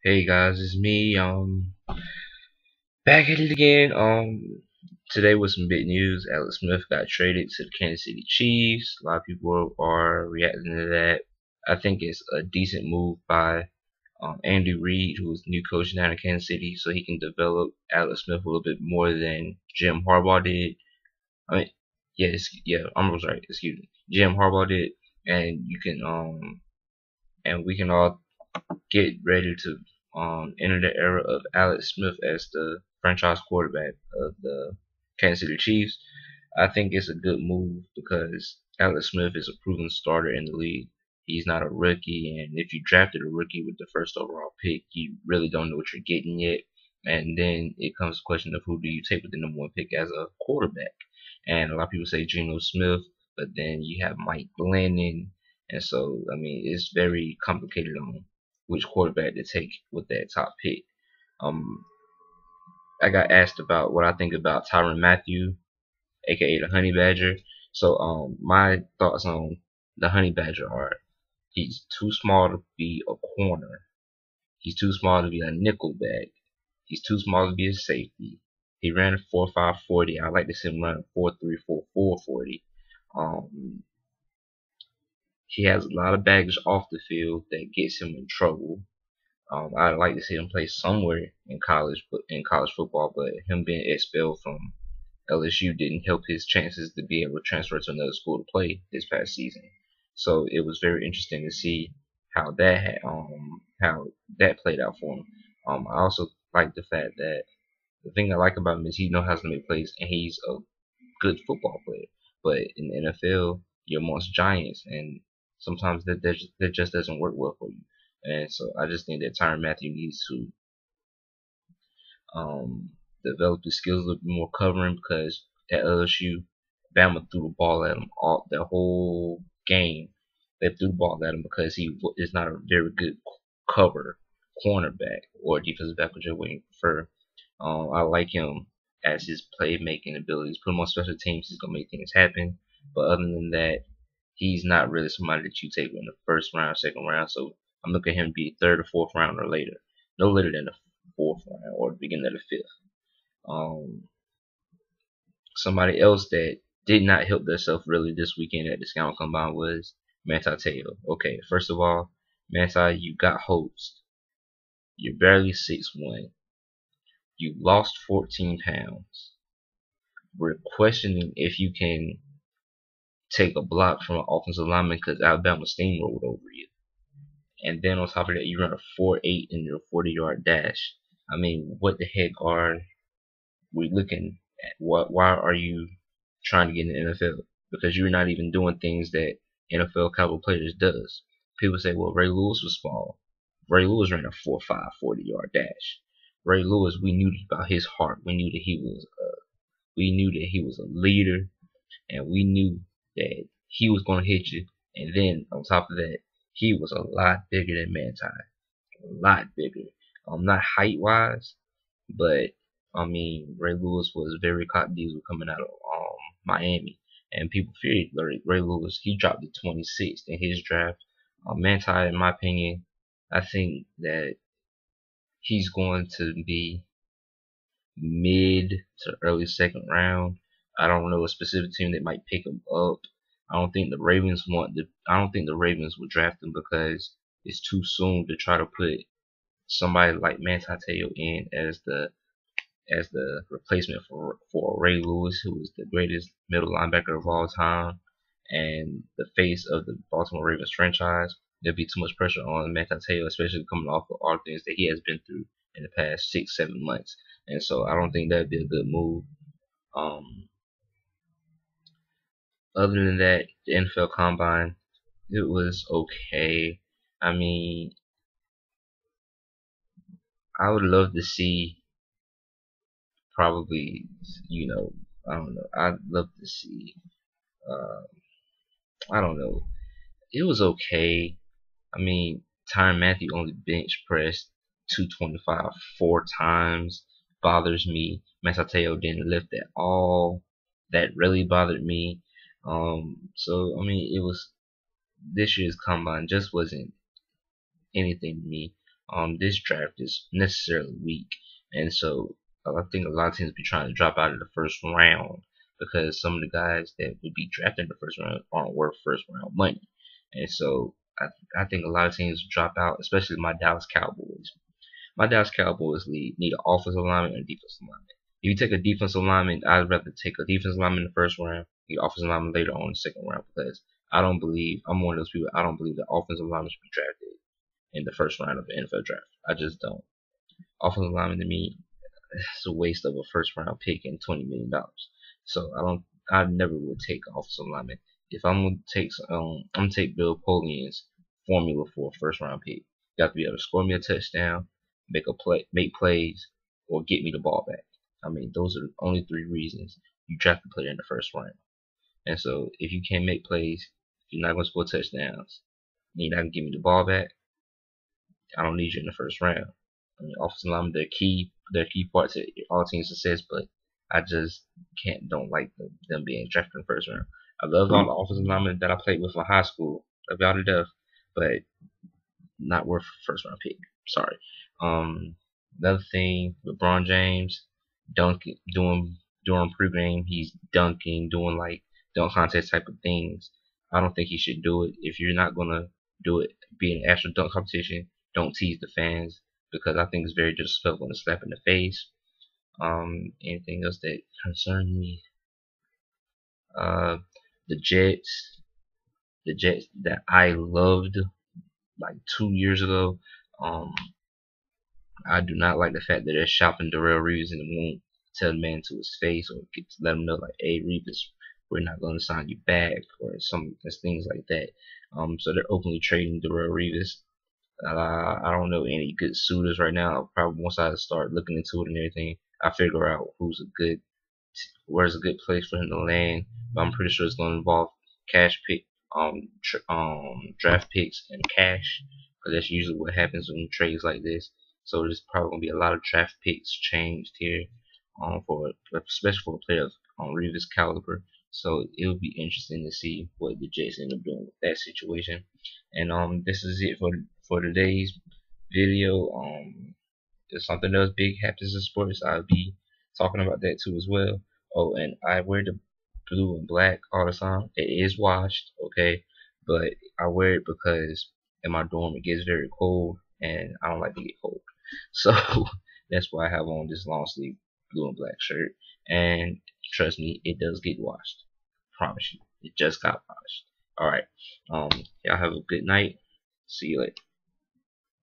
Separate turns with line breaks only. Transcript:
Hey guys, it's me. Back at it again. Today with some big news. Alex Smith got traded to the Kansas City Chiefs. A lot of people are reacting to that. I think it's a decent move by Andy Reid, who is new coach down in Kansas City, so he can develop Alex Smith a little bit more than Jim Harbaugh did. I mean, yeah, I was right. Excuse me, Jim Harbaugh did, and you can and we can all get ready to enter the era of Alex Smith as the franchise quarterback of the Kansas City Chiefs. I think it's a good move because Alex Smith is a proven starter in the league. He's not a rookie, and if you drafted a rookie with the first overall pick, you really don't know what you're getting yet. And then it comes to the question of who do you take with the number one pick as a quarterback. And a lot of people say Geno Smith, but then you have Mike Glennon, and so I mean it's very complicated on which quarterback to take with that top pick. Um, I got asked about what I think about Tyran Mathieu, aka the Honey Badger. So my thoughts on the Honey Badger are he's too small to be a corner. He's too small to be a nickel back. He's too small to be a safety. He ran a 4.5 40. I like to see him run a 4.3 4.4 40. Um, he has a lot of baggage off the field that gets him in trouble. I'd like to see him play somewhere in college football, but him being expelled from LSU didn't help his chances to be able to transfer to another school to play this past season. So it was very interesting to see how that played out for him. I also like the fact that the thing I like about him is he knows how to make plays and he's a good football player. But in the NFL, you're amongst giants, and sometimes that just doesn't work well for you. And so I just think that Tyrann Mathieu needs to um, develop the skills a little bit more covering because at LSU, Bama threw the ball at him all the whole game. They threw the ball at him because he is not a very good cover cornerback or defensive back, whichever way you prefer. I like him as his playmaking abilities. Put him on special teams, he's gonna make things happen. But other than that, he's not really somebody that you take in the first round, second round. So I'm looking at him to be third or fourth round or later. No later than the fourth round or the beginning of the fifth. Um, Somebody else that did not help themselves really this weekend at the Scout Combine was Manti. Okay, first of all, Manti, you got hosed. You're barely 6'1". You lost 14 pounds. We're questioning if you can take a block from an offensive lineman because Alabama steamrolled over you. And then on top of that, you run a 4.8 in your 40-yard dash. I mean, what the heck are we looking at? Why are you trying to get in the NFL? Because you're not even doing things that NFL caliber players does. People say, well, Ray Lewis was small. Ray Lewis ran a 4.5 40-yard dash. Ray Lewis, we knew about his heart. We knew that he was a leader, and we knew that he was going to hit you. And then on top of that, he was a lot bigger than Manti, a lot bigger. Not height wise, but I mean Ray Lewis was very cocky diesel coming out of Miami, and people feared Ray Lewis. He dropped to 26th in his draft. Manti, in my opinion, I think that he's going to be mid to early second round. I don't know a specific team that might pick him up. I don't think the Ravens want the. I don't think the Ravens would draft him because it's too soon to try to put somebody like Manti in as the replacement for Ray Lewis, who is the greatest middle linebacker of all time and the face of the Baltimore Ravens franchise. There'll be too much pressure on Manti, especially coming off of all things that he has been through in the past 6-7 months. And so I don't think that'd be a good move. Um, Other than that, the NFL Combine, it was okay. I mean, I would love to see probably, I don't know. I'd love to see, uh, I don't know. It was okay. I mean, Tyrann Mathieu only bench pressed 225 4 times. Bothers me. Masateo didn't lift at all. That really bothered me. So I mean, it was this year's combine just wasn't anything to me. This draft is necessarily weak, and so I think a lot of teams be trying to drop out of the first round because some of the guys that would be drafted in the first round aren't worth first round money, and so I think a lot of teams drop out, especially my Dallas Cowboys. My Dallas Cowboys need an offensive lineman and a defensive lineman. If you take a defensive lineman, I'd rather take a defensive lineman in the first round, the offensive lineman later on in the second round because I'm one of those people. I don't believe that offensive linemen should be drafted in the first round of the NFL draft. I just don't. Offensive lineman to me is a waste of a first round pick and $20 million. So I never would take an offensive lineman. If I'm gonna take I'm gonna take Bill Polian's formula for a first round pick. You have to be able to score me a touchdown, make plays, or get me the ball back. I mean, those are the only three reasons you draft a player in the first round. And so, if you can't make plays, if you're not gonna score touchdowns, and you're not gonna give me the ball back, I don't need you in the first round. I mean, offensive linemen, they're key parts of all team success, but I just don't like them being drafted in the first round. I love all the offensive linemen that I played with in high school, love y'all to death, but not worth first round pick. Sorry. Another thing, LeBron James dunking, doing during pregame, he's dunking, doing like dunk contest type of things. I don't think he should do it. If you're not gonna do it, be an actual dunk competition, don't tease the fans because I think it's very disrespectful and a slap in the face. Anything else that concerns me? Uh, the Jets, the Jets that I loved like 2 years ago. Um, I do not like the fact that they're shopping Darrell Reeves and won't tell the man to his face or get to let him know like, hey Reeves, we're not going to sign you back or some things like that. So they're openly trading Darrell Reeves. I don't know any good suitors right now. Probably once I start looking into it and everything, I figure out where's a good place for him to land. But I'm pretty sure it's going to involve cash pick, draft picks and cash, because that's usually what happens in trades like this. So there's probably going to be a lot of draft picks changed here, especially for a player of Reeves' caliber. So it'll be interesting to see what the Jets end up doing with that situation. And this is it for today's video. If something else big happens in sports, I'll be talking about that too as well. Oh, and I wear the blue and black all the time. It is washed, okay, but I wear it because in my dorm it gets very cold, and I don't like to get cold. So that's why I have on this long sleeve blue and black shirt. And trust me, it does get washed. Promise you, it just got washed. All right. Y'all have a good night. See you later.